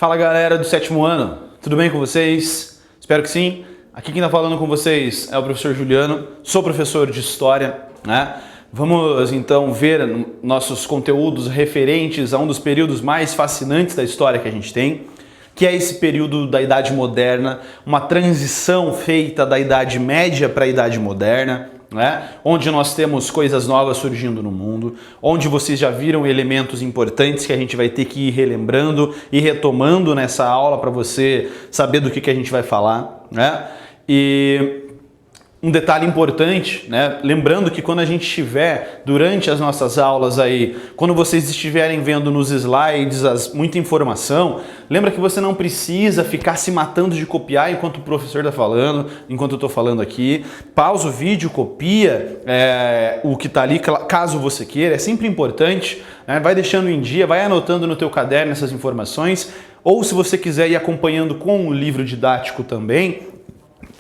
Fala galera do sétimo ano, tudo bem com vocês? Espero que sim. Aqui quem está falando com vocês é o professor Juliano, sou professor de História, né? Vamos então ver nossos conteúdos referentes a um dos períodos mais fascinantes da história que a gente tem, que é esse período da Idade Moderna, uma transição feita da Idade Média para a Idade Moderna, né? Onde nós temos coisas novas surgindo no mundo, onde vocês já viram elementos importantes que a gente vai ter que ir relembrando e retomando nessa aula para você saber do que a gente vai falar, né? E um detalhe importante, né? Lembrando que quando a gente estiver durante as nossas aulas aí, quando vocês estiverem vendo nos slides muita informação, lembra que você não precisa ficar se matando de copiar enquanto o professor está falando, enquanto eu estou falando aqui. Pausa o vídeo, copia o que está ali, caso você queira. É sempre importante, né? Vai deixando em dia, vai anotando no teu caderno essas informações, ou se você quiser ir acompanhando com o livro didático também,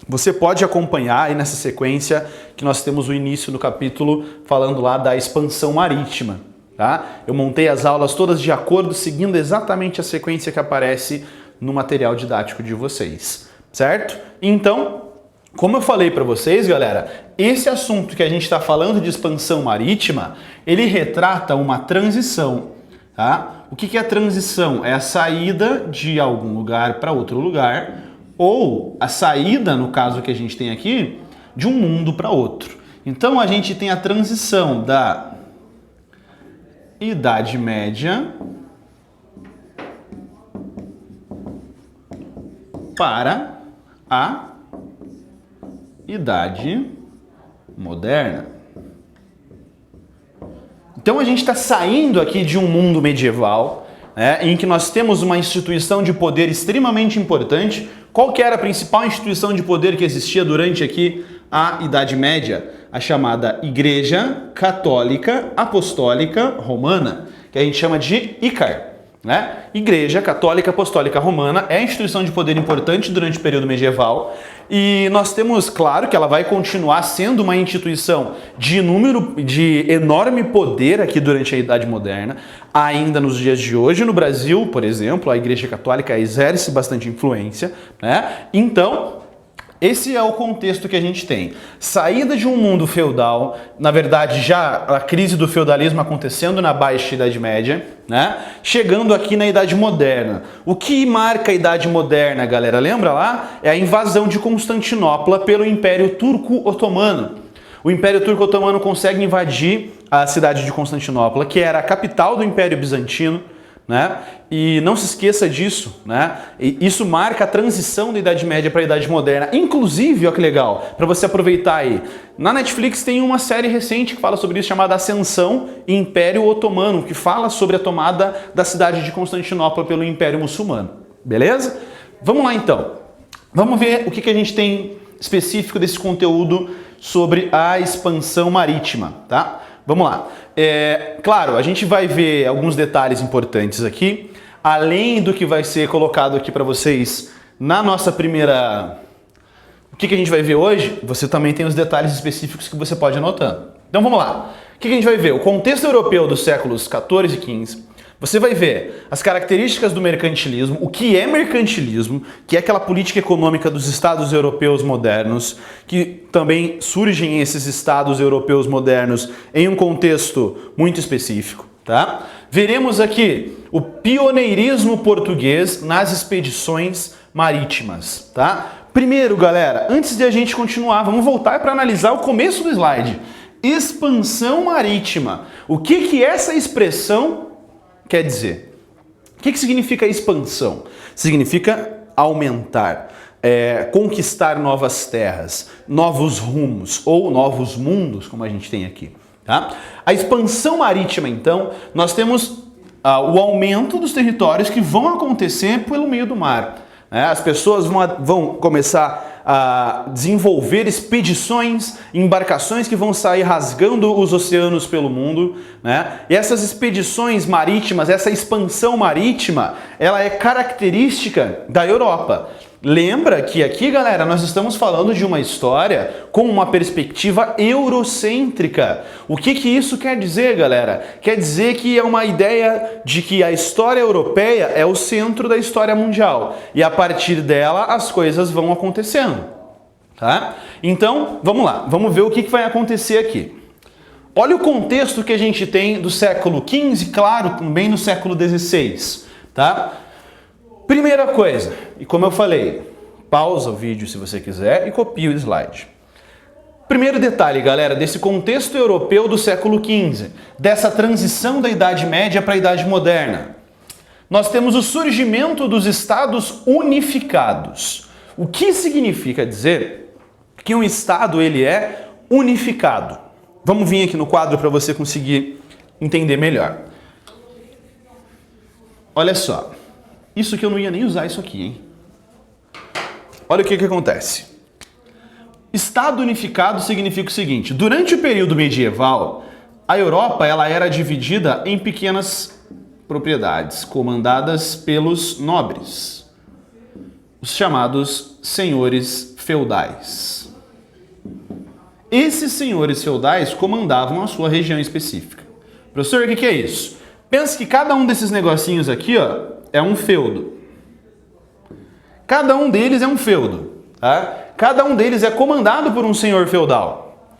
você pode acompanhar aí nessa sequência que nós temos o início do capítulo falando lá da expansão marítima, tá? Eu montei as aulas todas de acordo, seguindo exatamente a sequência que aparece no material didático de vocês, certo? Então, como eu falei para vocês, galera, esse assunto que a gente está falando de expansão marítima, ele retrata uma transição, tá? O que é a transição? É a saída de algum lugar para outro lugar, ou a saída, no caso que a gente tem aqui, de um mundo para outro. Então a gente tem a transição da Idade Média para a Idade Moderna. Então a gente está saindo aqui de um mundo medieval, em que nós temos uma instituição de poder extremamente importante. Qual que era a principal instituição de poder que existia durante aqui a Idade Média? A chamada Igreja Católica Apostólica Romana, que a gente chama de ICAR. Né? Igreja Católica Apostólica Romana é a instituição de poder importante durante o período medieval e nós temos, claro, que ela vai continuar sendo uma instituição de enorme poder aqui durante a Idade Moderna, ainda nos dias de hoje. No Brasil, por exemplo, a Igreja Católica exerce bastante influência, né? Então, esse é o contexto que a gente tem. Saída de um mundo feudal, na verdade já a crise do feudalismo acontecendo na Baixa Idade Média, né? Chegando aqui na Idade Moderna. O que marca a Idade Moderna, galera? Lembra lá? É a invasão de Constantinopla pelo Império Turco-Otomano. O Império Turco-Otomano consegue invadir a cidade de Constantinopla, que era a capital do Império Bizantino, né? E não se esqueça disso, né? E isso marca a transição da Idade Média para a Idade Moderna. Inclusive, olha que legal, para você aproveitar aí. Na Netflix tem uma série recente que fala sobre isso, chamada Ascensão Império Otomano, que fala sobre a tomada da cidade de Constantinopla pelo Império Muçulmano. Beleza? Vamos lá então. Vamos ver o que a gente tem específico desse conteúdo sobre a expansão marítima, tá? Vamos lá. Claro, a gente vai ver alguns detalhes importantes aqui, além do que vai ser colocado aqui para vocês na nossa primeira... O que a gente vai ver hoje, você também tem os detalhes específicos que você pode anotando. Então vamos lá. O que a gente vai ver? O contexto europeu dos séculos 14 e 15. Você vai ver as características do mercantilismo, o que é mercantilismo, que é aquela política econômica dos estados europeus modernos, que também surgem esses estados europeus modernos em um contexto muito específico, tá? Veremos aqui o pioneirismo português nas expedições marítimas, tá? Primeiro, galera, antes de a gente continuar, vamos voltar para analisar o começo do slide. Expansão marítima. O que essa expressão quer dizer? O que significa expansão? Significa aumentar, conquistar novas terras, novos rumos ou novos mundos, como a gente tem aqui. Tá? A expansão marítima, então, nós temos o aumento dos territórios que vão acontecer pelo meio do mar. As pessoas vão começar a desenvolver expedições, embarcações que vão sair rasgando os oceanos pelo mundo, né? E essas expedições marítimas, essa expansão marítima, ela é característica da Europa. Lembra que aqui, galera, nós estamos falando de uma história com uma perspectiva eurocêntrica. O que isso quer dizer, galera? Quer dizer que é uma ideia de que a história europeia é o centro da história mundial. E a partir dela as coisas vão acontecendo. Tá? Então, vamos lá. Vamos ver o que vai acontecer aqui. Olha o contexto que a gente tem do século XV, claro, também no século XVI. Tá? Primeira coisa, e como eu falei, pausa o vídeo se você quiser e copia o slide. Primeiro detalhe, galera, desse contexto europeu do século XV, dessa transição da Idade Média para a Idade Moderna. Nós temos o surgimento dos estados unificados. O que significa dizer que um estado ele é unificado? Vamos vir aqui no quadro para você conseguir entender melhor. Olha só. Isso que eu não ia nem usar isso aqui, hein? Olha o que acontece. Estado unificado significa o seguinte: durante o período medieval, a Europa ela era dividida em pequenas propriedades comandadas pelos nobres, os chamados senhores feudais. Esses senhores feudais comandavam a sua região específica. Professor, o que é isso? Pensa que cada um desses negocinhos aqui, ó, é um feudo. Cada um deles é um feudo. Tá? Cada um deles é comandado por um senhor feudal.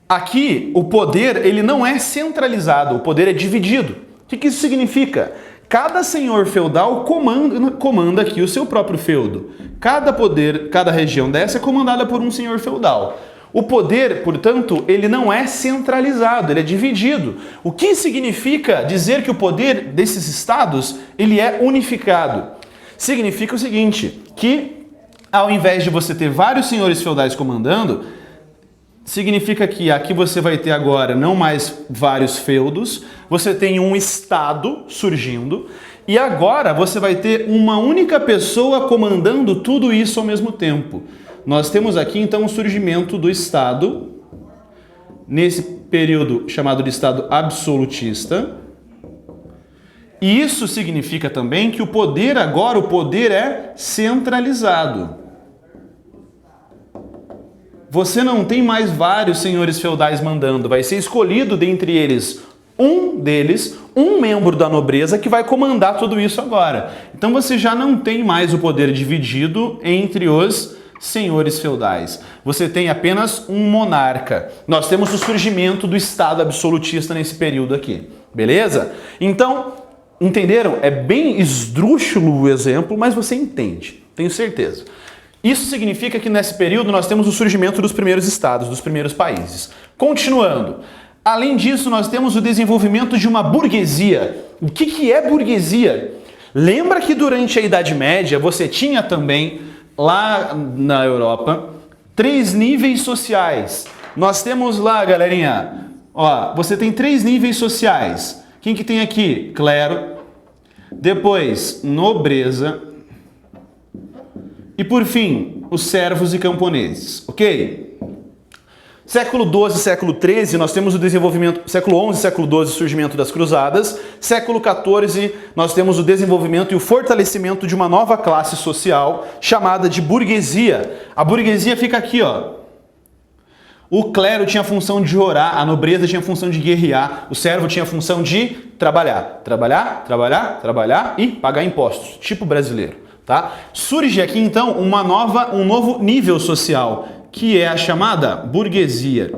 Aqui, o poder ele não é centralizado, o poder é dividido. O que isso significa? Cada senhor feudal comanda aqui o seu próprio feudo. Cada região dessa é comandada por um senhor feudal. O poder, portanto, ele não é centralizado, ele é dividido. O que significa dizer que o poder desses estados ele é unificado? Significa o seguinte, que ao invés de você ter vários senhores feudais comandando, significa que aqui você vai ter agora não mais vários feudos, você tem um estado surgindo e agora você vai ter uma única pessoa comandando tudo isso ao mesmo tempo. Nós temos aqui então o surgimento do Estado, nesse período chamado de Estado absolutista. E isso significa também que o poder agora, o poder é centralizado. Você não tem mais vários senhores feudais mandando, vai ser escolhido dentre eles, um membro da nobreza que vai comandar tudo isso agora. Então você já não tem mais o poder dividido entre os senhores feudais. Você tem apenas um monarca. Nós temos o surgimento do Estado absolutista nesse período aqui. Beleza? Então, entenderam? É bem esdrúxulo o exemplo, mas você entende. Tenho certeza. Isso significa que nesse período nós temos o surgimento dos primeiros estados, dos primeiros países. Continuando. Além disso, nós temos o desenvolvimento de uma burguesia. O que é burguesia? Lembra que durante a Idade Média você tinha também lá na Europa, 3 níveis sociais. Nós temos lá, galerinha, ó, você tem 3 níveis sociais. Quem que tem aqui? Clero, depois nobreza e por fim, os servos e camponeses, ok? Século XII, século XIII, nós temos o desenvolvimento, século XI, século XII, o surgimento das cruzadas, século XIV, nós temos o desenvolvimento e o fortalecimento de uma nova classe social chamada de burguesia. A burguesia fica aqui, ó. O clero tinha a função de orar, a nobreza tinha a função de guerrear, o servo tinha a função de trabalhar e pagar impostos, tipo brasileiro, tá? Surge aqui então um novo nível social, que é a chamada burguesia.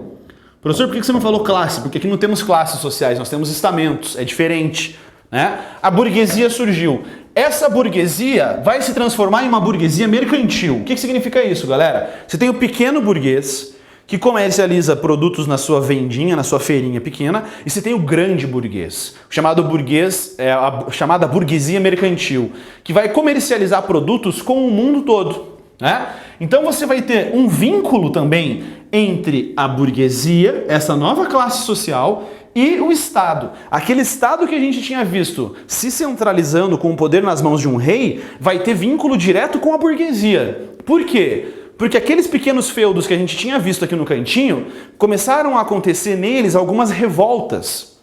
Professor, por que você não falou classe? Porque aqui não temos classes sociais, nós temos estamentos, é diferente, né? A burguesia surgiu. Essa burguesia vai se transformar em uma burguesia mercantil. O que significa isso, galera? Você tem o pequeno burguês, que comercializa produtos na sua vendinha, na sua feirinha pequena, e você tem o grande burguês, o chamado burguês, a chamada burguesia mercantil, que vai comercializar produtos com o mundo todo. Né? Então você vai ter um vínculo também entre a burguesia, essa nova classe social, e o Estado. Aquele Estado que a gente tinha visto se centralizando com o poder nas mãos de um rei, vai ter vínculo direto com a burguesia. Por quê? Porque aqueles pequenos feudos que a gente tinha visto aqui no cantinho, começaram a acontecer neles algumas revoltas.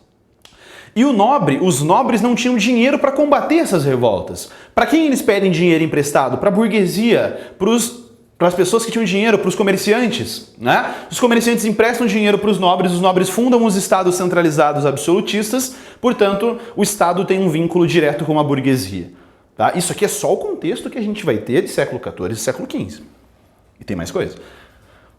E os nobres não tinham dinheiro para combater essas revoltas. Para quem eles pedem dinheiro emprestado? Para a burguesia, para as pessoas que tinham dinheiro, para os comerciantes, né? Os comerciantes emprestam dinheiro para os nobres fundam os estados centralizados absolutistas, portanto, o Estado tem um vínculo direto com a burguesia. Tá? Isso aqui é só o contexto que a gente vai ter de século XIV e século XV. E tem mais coisa.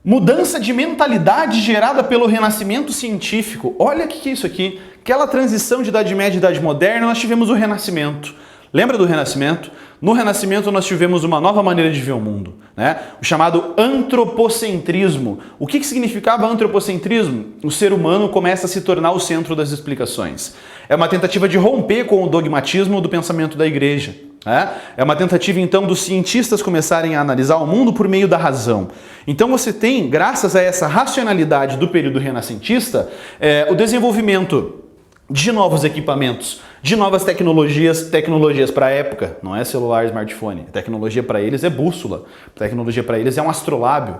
Mudança de mentalidade gerada pelo renascimento científico. Olha o que é isso aqui. Aquela transição de Idade Média e Idade Moderna, nós tivemos o Renascimento. Lembra do Renascimento? No Renascimento nós tivemos uma nova maneira de ver o mundo, né? O chamado antropocentrismo. O que significava antropocentrismo? O ser humano começa a se tornar o centro das explicações. É uma tentativa de romper com o dogmatismo do pensamento da igreja. É uma tentativa, então, dos cientistas começarem a analisar o mundo por meio da razão. Então você tem, graças a essa racionalidade do período renascentista, o desenvolvimento de novos equipamentos, de novas tecnologias para a época. Não é celular, smartphone. Tecnologia para eles é bússola. Tecnologia para eles é um astrolábio.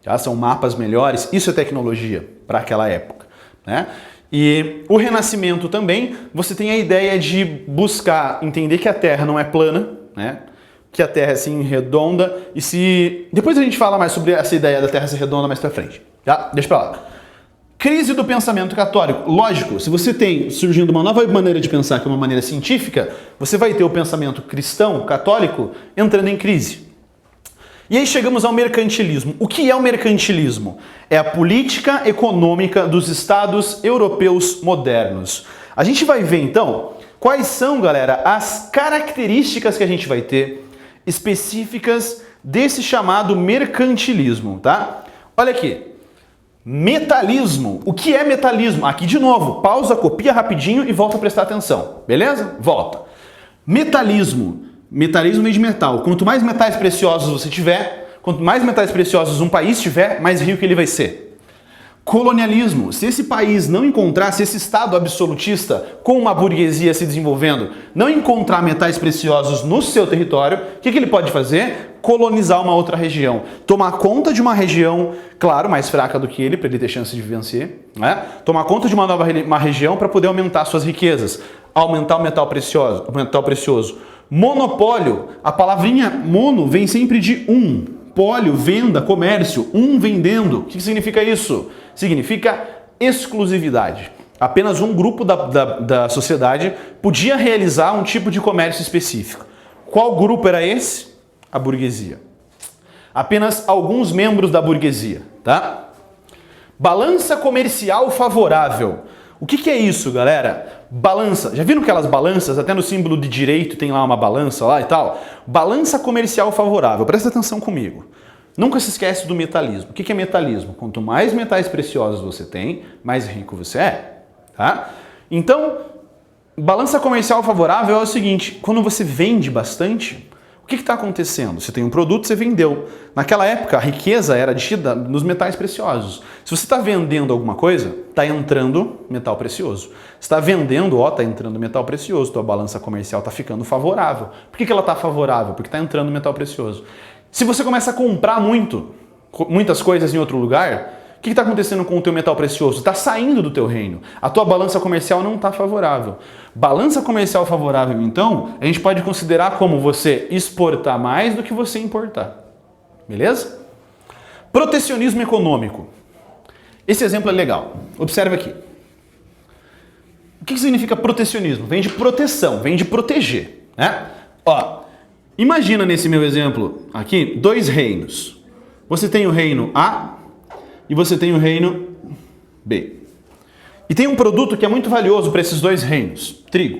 Tá? São mapas melhores. Isso é tecnologia para aquela época, né? E o Renascimento também, você tem a ideia de buscar entender que a Terra não é plana, né? Que a Terra é assim redonda. E se... Depois a gente fala mais sobre essa ideia da Terra ser redonda mais pra frente. Tá? Deixa pra lá. Crise do pensamento católico. Lógico, se você tem surgindo uma nova maneira de pensar, que é uma maneira científica, você vai ter o pensamento cristão, católico, entrando em crise. E aí chegamos ao mercantilismo. O que é o mercantilismo? É a política econômica dos estados europeus modernos. A gente vai ver então quais são, galera, as características que a gente vai ter específicas desse chamado mercantilismo, tá? Olha aqui. Metalismo. O que é metalismo? Aqui de novo, pausa, copia rapidinho e volta a prestar atenção. Beleza? Volta. Metalismo. Metalismo vem de metal. Quanto mais metais preciosos você tiver, quanto mais metais preciosos um país tiver, mais rico ele vai ser. Colonialismo. Se esse país não encontrar, se esse estado absolutista, com uma burguesia se desenvolvendo, não encontrar metais preciosos no seu território, o que ele pode fazer? Colonizar uma outra região. Tomar conta de uma região, claro, mais fraca do que ele, para ele ter chance de vencer, né? Tomar conta de uma região para poder aumentar suas riquezas, aumentar o metal precioso. Monopólio. A palavrinha mono vem sempre de um. Pólio, venda, comércio, um vendendo. O que significa isso? Significa exclusividade. Apenas um grupo da sociedade podia realizar um tipo de comércio específico. Qual grupo era esse? A burguesia. Apenas alguns membros da burguesia, tá? Balança comercial favorável. O que é isso, galera? Balança. Já viram aquelas balanças? Até no símbolo de direito tem lá uma balança lá e tal. Balança comercial favorável. Presta atenção comigo. Nunca se esquece do metalismo. O que é metalismo? Quanto mais metais preciosos você tem, mais rico você é. Tá? Então, balança comercial favorável é o seguinte. Quando você vende bastante, o que está acontecendo? Você tem um produto, você vendeu. Naquela época, a riqueza era dita nos metais preciosos. Se você está vendendo alguma coisa, está entrando metal precioso. Se está vendendo, está entrando metal precioso. Tua balança comercial está ficando favorável. Por que ela está favorável? Porque está entrando metal precioso. Se você começa a comprar muitas coisas em outro lugar, o que está acontecendo com o teu metal precioso? Está saindo do teu reino. A tua balança comercial não está favorável. Balança comercial favorável, então, a gente pode considerar como você exportar mais do que você importar. Beleza? Protecionismo econômico. Esse exemplo é legal. Observe aqui. O que significa protecionismo? Vem de proteção, vem de proteger, né? Ó, imagina nesse meu exemplo aqui, dois reinos. Você tem o reino A e você tem o reino B. E tem um produto que é muito valioso para esses dois reinos. Trigo.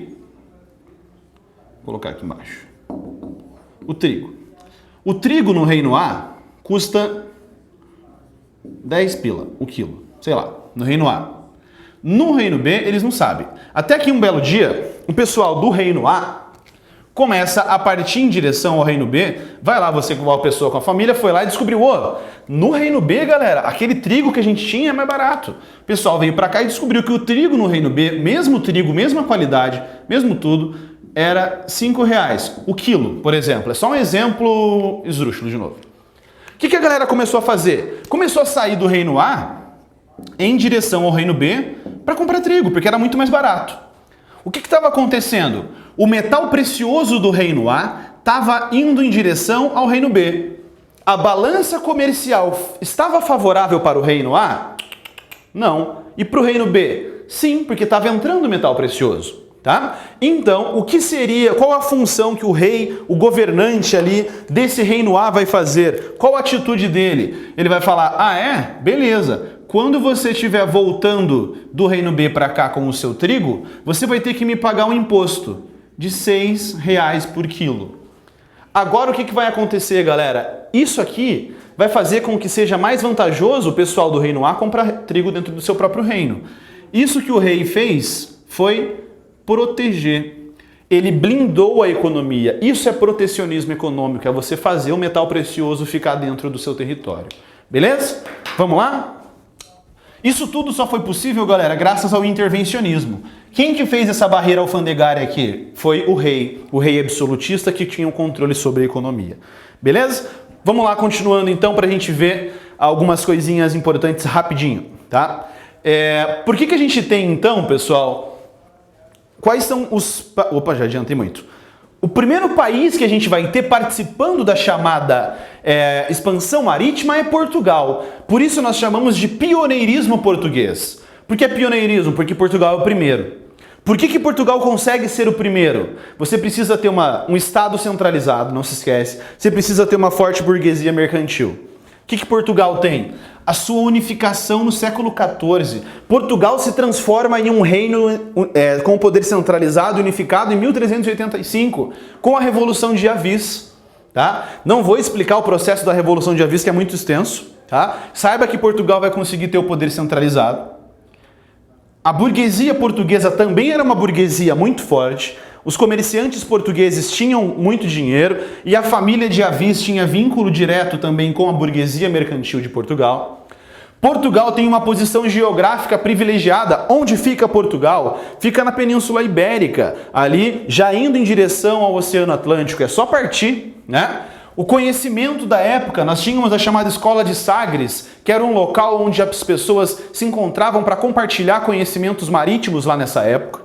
Vou colocar aqui embaixo. O trigo. O trigo no reino A custa 10 pila o quilo. Sei lá, no reino A. No reino B, eles não sabem. Até que um belo dia, o pessoal do reino A começa a partir em direção ao reino B, vai lá você com a pessoa, com a família, foi lá e descobriu, no reino B, galera, aquele trigo que a gente tinha é mais barato. O pessoal veio pra cá e descobriu que o trigo no reino B, mesmo trigo, mesma qualidade, mesmo tudo, era R$5 o quilo, por exemplo. É só um exemplo esdrúxulo de novo. O que a galera começou a fazer? Começou a sair do reino A em direção ao reino B para comprar trigo, porque era muito mais barato. O que estava acontecendo? O metal precioso do reino A estava indo em direção ao reino B. A balança comercial estava favorável para o reino A? Não. E para o reino B? Sim, porque estava entrando metal precioso. Tá? Então, qual a função que o rei, o governante ali desse reino A vai fazer? Qual a atitude dele? Ele vai falar, ah é? Beleza. Quando você estiver voltando do reino B para cá com o seu trigo, você vai ter que me pagar um imposto de R$6 por quilo. Agora o que vai acontecer, galera? Isso aqui vai fazer com que seja mais vantajoso o pessoal do reino A comprar trigo dentro do seu próprio reino. Isso que o rei fez foi proteger. Ele blindou a economia. Isso é protecionismo econômico, é você fazer o metal precioso ficar dentro do seu território. Beleza? Vamos lá? Isso tudo só foi possível, galera, graças ao intervencionismo. Quem que fez essa barreira alfandegária aqui? Foi o rei absolutista que tinha o controle sobre a economia. Beleza? Vamos lá, continuando então, para a gente ver algumas coisinhas importantes rapidinho, tá? Por que a gente tem então, pessoal, quais são os... Opa, já adiantei muito. O primeiro país que a gente vai ter participando da chamada expansão marítima é Portugal. Por isso nós chamamos de pioneirismo português. Por que é pioneirismo? Porque Portugal é o primeiro. Por que Portugal consegue ser o primeiro? Você precisa ter um Estado centralizado, não se esquece. Você precisa ter uma forte burguesia mercantil. O que Portugal tem? A sua unificação no século XIV. Portugal se transforma em um reino com poder centralizado e unificado em 1385, com a Revolução de Avis. Tá? Não vou explicar o processo da Revolução de Avis, que é muito extenso. Tá? Saiba que Portugal vai conseguir ter o poder centralizado. A burguesia portuguesa também era uma burguesia muito forte. Os comerciantes portugueses tinham muito dinheiro e a família de Avis tinha vínculo direto também com a burguesia mercantil de Portugal. Portugal tem uma posição geográfica privilegiada. Onde fica Portugal? Fica na Península Ibérica, ali já indo em direção ao Oceano Atlântico. É só partir, né? O conhecimento da época, nós tínhamos a chamada Escola de Sagres, que era um local onde as pessoas se encontravam para compartilhar conhecimentos marítimos lá nessa época.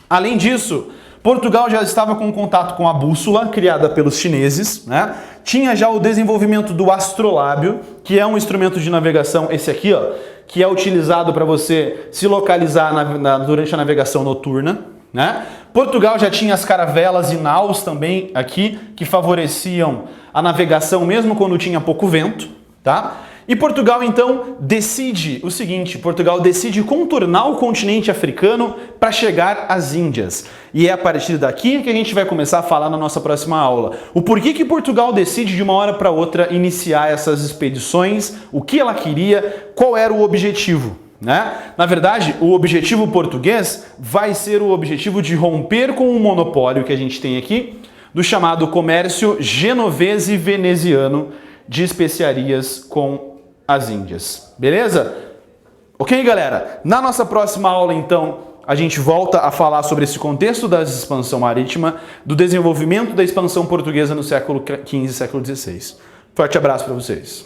Além disso, Portugal já estava com contato com a bússola, criada pelos chineses, né? Tinha já o desenvolvimento do astrolábio, que é um instrumento de navegação, esse aqui, ó, que é utilizado para você se localizar durante a navegação noturna, né? Portugal já tinha as caravelas e naus também aqui, que favoreciam a navegação mesmo quando tinha pouco vento, tá? E Portugal, então, decide o seguinte, Portugal decide contornar o continente africano para chegar às Índias. E é a partir daqui que a gente vai começar a falar na nossa próxima aula. O porquê que Portugal decide de uma hora para outra iniciar essas expedições, o que ela queria, qual era o objetivo, né? Na verdade, o objetivo português vai ser o objetivo de romper com o monopólio que a gente tem aqui, do chamado comércio genovese e veneziano de especiarias com as Índias. Beleza? Ok, galera? Na nossa próxima aula, então, a gente volta a falar sobre esse contexto da expansão marítima, do desenvolvimento da expansão portuguesa no século XV e século XVI. Forte abraço para vocês.